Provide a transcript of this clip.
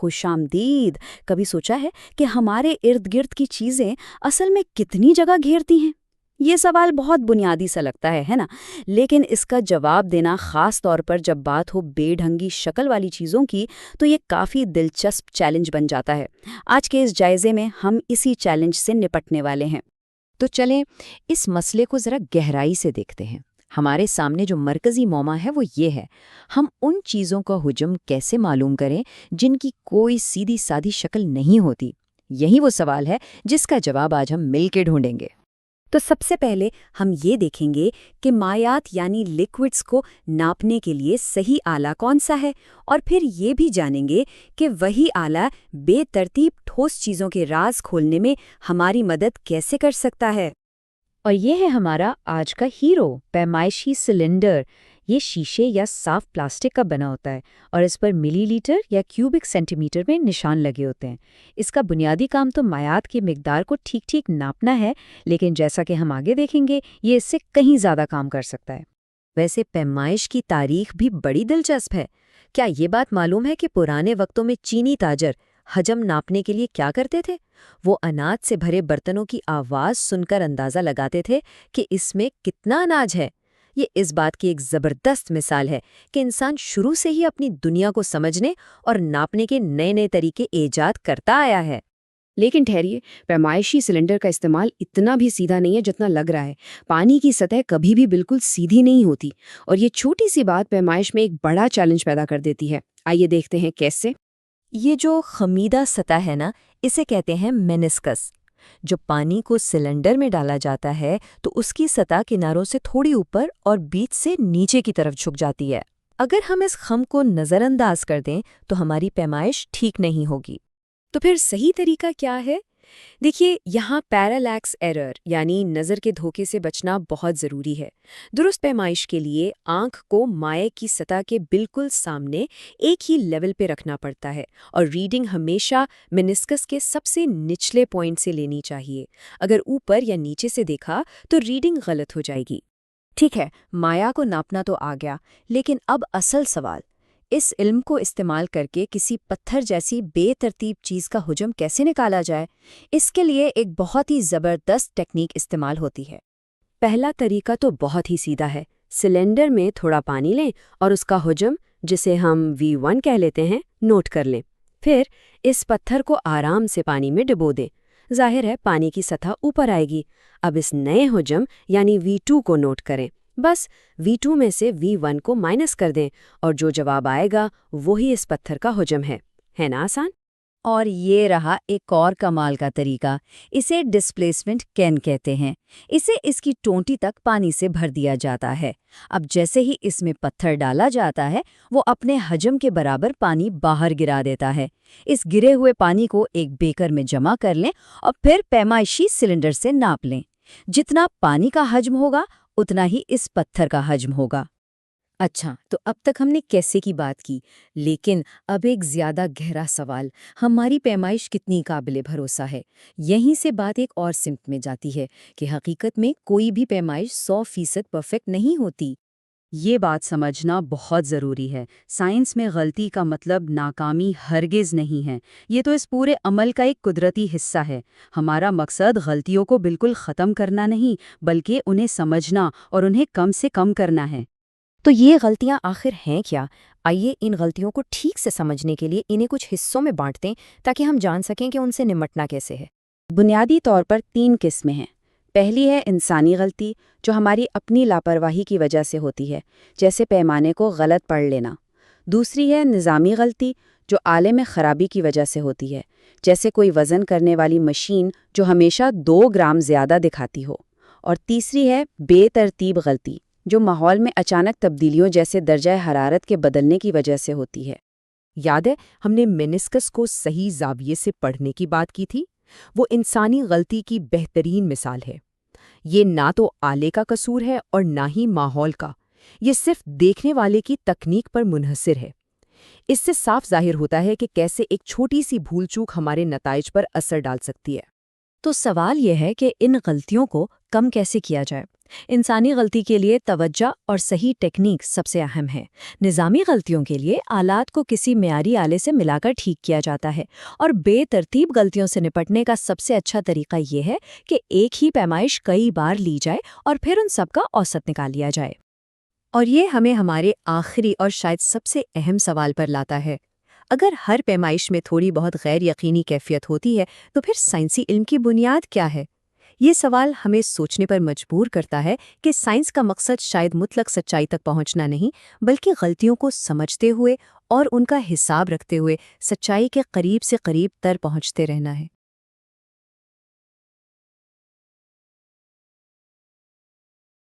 خوش آمدید۔ کبھی سوچا ہے کہ ہمارے ارد گرد کی چیزیں اصل میں کتنی جگہ گھیرتی ہیں؟ یہ سوال بہت بنیادی سا لگتا ہے نا؟ لیکن اس کا جواب دینا، خاص طور پر جب بات ہو بے ڈھنگی شکل والی چیزوں کی، تو یہ کافی دلچسپ چیلنج بن جاتا ہے۔ آج کے اس جائزے میں ہم اسی چیلنج سے نپٹنے والے ہیں۔ تو چلیں اس مسئلے کو ذرا گہرائی سے دیکھتے ہیں۔ ہمارے سامنے جو مرکزی معمہ ہے وہ یہ ہے، ہم ان چیزوں کا حجم کیسے معلوم کریں جن کی کوئی سیدھی سادھی شکل نہیں ہوتی؟ یہی وہ سوال ہے جس کا جواب آج ہم مل کے ڈھونڈیں گے۔ تو سب سے پہلے ہم یہ دیکھیں گے کہ مائعات یعنی لیکوڈز کو ناپنے کے لیے صحیح آلہ کون سا ہے، اور پھر یہ بھی جانیں گے کہ وہی آلہ بے ترتیب ٹھوس چیزوں کے راز کھولنے میں ہماری مدد کیسے کر سکتا ہے۔ اور یہ ہے ہمارا آج کا ہیرو، پیمائشی سلنڈر۔ یہ شیشے یا صاف پلاسٹک کا بنا ہوتا ہے اور اس پر ملی لیٹر یا کیوبک سینٹی میٹر میں نشان لگے ہوتے ہیں۔ اس کا بنیادی کام تو مائعات کی مقدار کو ٹھیک ٹھیک ناپنا ہے، لیکن جیسا کہ ہم آگے دیکھیں گے یہ اس سے کہیں زیادہ کام کر سکتا ہے۔ ویسے پیمائش کی تاریخ بھی بڑی دلچسپ ہے۔ کیا یہ بات معلوم ہے کہ پرانے وقتوں میں چینی تاجر حجم ناپنے کے لیے کیا کرتے تھے؟ وہ اناج سے بھرے برتنوں کی آواز سن کر اندازہ لگاتے تھے کہ اس میں کتنا اناج ہے۔ یہ اس بات کی ایک زبردست مثال ہے کہ انسان شروع سے ہی اپنی دنیا کو سمجھنے اور ناپنے کے نئے نئے طریقے ایجاد کرتا آیا ہے۔ لیکن ٹھہریے، پیمائشی سلنڈر کا استعمال اتنا بھی سیدھا نہیں ہے جتنا لگ رہا ہے۔ پانی کی سطح کبھی بھی بالکل سیدھی نہیں ہوتی، اور یہ چھوٹی سی بات پیمائش میں ایک بڑا چیلنج پیدا کر دیتی ہے۔ آئیے دیکھتے ہیں کیسے۔ یہ جو خمیدہ سطح ہے نا، اسے کہتے ہیں مینسکس۔ جو پانی کو سلنڈر میں ڈالا جاتا ہے تو اس کی سطح کناروں سے تھوڑی اوپر اور بیچ سے نیچے کی طرف جھک جاتی ہے۔ اگر ہم اس خم کو نظر انداز کر دیں تو ہماری پیمائش ٹھیک نہیں ہوگی۔ تو پھر صحیح طریقہ کیا ہے؟ دیکھیے، یہاں پیرالیکس ایرر یعنی نظر کے دھوکے سے بچنا بہت ضروری ہے۔ درست پیمائش کے لیے آنکھ کو مائع کی سطح کے بالکل سامنے ایک ہی لیول پہ رکھنا پڑتا ہے، اور ریڈنگ ہمیشہ مینسکس کے سب سے نچلے پوائنٹ سے لینی چاہیے۔ اگر اوپر یا نیچے سے دیکھا تو ریڈنگ غلط ہو جائے گی۔ ٹھیک ہے، مائع کو ناپنا تو آ گیا، لیکن اب اصل سوال، اس علم کو استعمال کر کے کسی پتھر جیسی بے ترتیب چیز کا حجم کیسے نکالا جائے؟ اس کے لیے ایک بہت ہی زبردست ٹیکنیک استعمال ہوتی ہے۔ پہلا طریقہ تو بہت ہی سیدھا ہے۔ سلنڈر میں تھوڑا پانی لیں اور اس کا حجم، جسے ہم V1 کہہ لیتے ہیں، نوٹ کر لیں۔ پھر اس پتھر کو آرام سے پانی میں ڈبو دیں۔ ظاہر ہے پانی کی سطح اوپر آئے گی۔ اب اس نئے حجم یعنی V2 کو نوٹ کریں۔ بس V2 میں سے V1 کو مائنس کر دیں، اور جو جواب آئے گا وہی اس پتھر کا حجم ہے نا آسان؟ اور یہ رہا ایک اور کمال کا طریقہ، اسے ڈسپلیسمنٹ کین کہتے ہیں۔ اسے اس کی ٹونٹی تک پانی سے بھر دیا جاتا ہے۔ اب جیسے ہی اس میں پتھر ڈالا جاتا ہے وہ اپنے حجم کے برابر پانی باہر گرا دیتا ہے۔ اس گرے ہوئے پانی کو ایک بیکر میں جمع کر لیں اور پھر پیمائشی سلنڈر سے ناپ لیں۔ جتنا پانی کا حجم ہوگا اتنا ہی اس پتھر کا حجم ہوگا۔ اچھا، تو اب تک ہم نے کیسے کی بات کی، لیکن اب ایک زیادہ گہرا سوال، ہماری پیمائش کتنی قابل بھروسہ ہے؟ یہیں سے بات ایک اور سمت میں جاتی ہے کہ حقیقت میں کوئی بھی پیمائش 100% پرفیکٹ نہیں ہوتی۔ یہ بات سمجھنا بہت ضروری ہے۔ سائنس میں غلطی کا مطلب ناکامی ہرگز نہیں ہے، یہ تو اس پورے عمل کا ایک قدرتی حصہ ہے۔ ہمارا مقصد غلطیوں کو بالکل ختم کرنا نہیں، بلکہ انہیں سمجھنا اور انہیں کم سے کم کرنا ہے۔ تو یہ غلطیاں آخر ہیں کیا؟ آئیے ان غلطیوں کو ٹھیک سے سمجھنے کے لیے انہیں کچھ حصوں میں بانٹ دیں تاکہ ہم جان سکیں کہ ان سے نمٹنا کیسے ہے۔ بنیادی طور پر 3 قسمیں ہیں۔ پہلی ہے انسانی غلطی، جو ہماری اپنی لاپرواہی کی وجہ سے ہوتی ہے، جیسے پیمانے کو غلط پڑھ لینا۔ دوسری ہے نظامی غلطی، جو آلے میں خرابی کی وجہ سے ہوتی ہے، جیسے کوئی وزن کرنے والی مشین جو ہمیشہ 2 گرام زیادہ دکھاتی ہو۔ اور تیسری ہے بے ترتیب غلطی، جو ماحول میں اچانک تبدیلیوں جیسے درجہ حرارت کے بدلنے کی وجہ سے ہوتی ہے۔ یاد ہے ہم نے مینسکس کو صحیح زاویے سے پڑھنے کی بات کی تھی؟ وہ انسانی غلطی کی بہترین مثال ہے۔ یہ نہ تو آلے کا قصور ہے اور نہ ہی ماحول کا، یہ صرف دیکھنے والے کی تکنیک پر منحصر ہے۔ اس سے صاف ظاہر ہوتا ہے کہ کیسے ایک چھوٹی سی بھول چوک ہمارے نتائج پر اثر ڈال سکتی ہے۔ تو سوال یہ ہے کہ ان غلطیوں کو کم کیسے کیا جائے؟ انسانی غلطی کے لیے توجہ اور صحیح ٹیکنیک سب سے اہم ہے۔ نظامی غلطیوں کے لیے آلات کو کسی معیاری آلے سے ملا کر ٹھیک کیا جاتا ہے، اور بے ترتیب غلطیوں سے نپٹنے کا سب سے اچھا طریقہ یہ ہے کہ ایک ہی پیمائش کئی بار لی جائے اور پھر ان سب کا اوسط نکال لیا جائے۔ اور یہ ہمیں ہمارے آخری اور شاید سب سے اہم سوال پر لاتا ہے۔ اگر ہر پیمائش میں تھوڑی بہت غیر یقینی کیفیت ہوتی ہے تو پھر سائنسی علم کی بنیاد کیا ہے؟ یہ سوال ہمیں سوچنے پر مجبور کرتا ہے کہ سائنس کا مقصد شاید مطلق سچائی تک پہنچنا نہیں، بلکہ غلطیوں کو سمجھتے ہوئے اور ان کا حساب رکھتے ہوئے سچائی کے قریب سے قریب تر پہنچتے رہنا ہے۔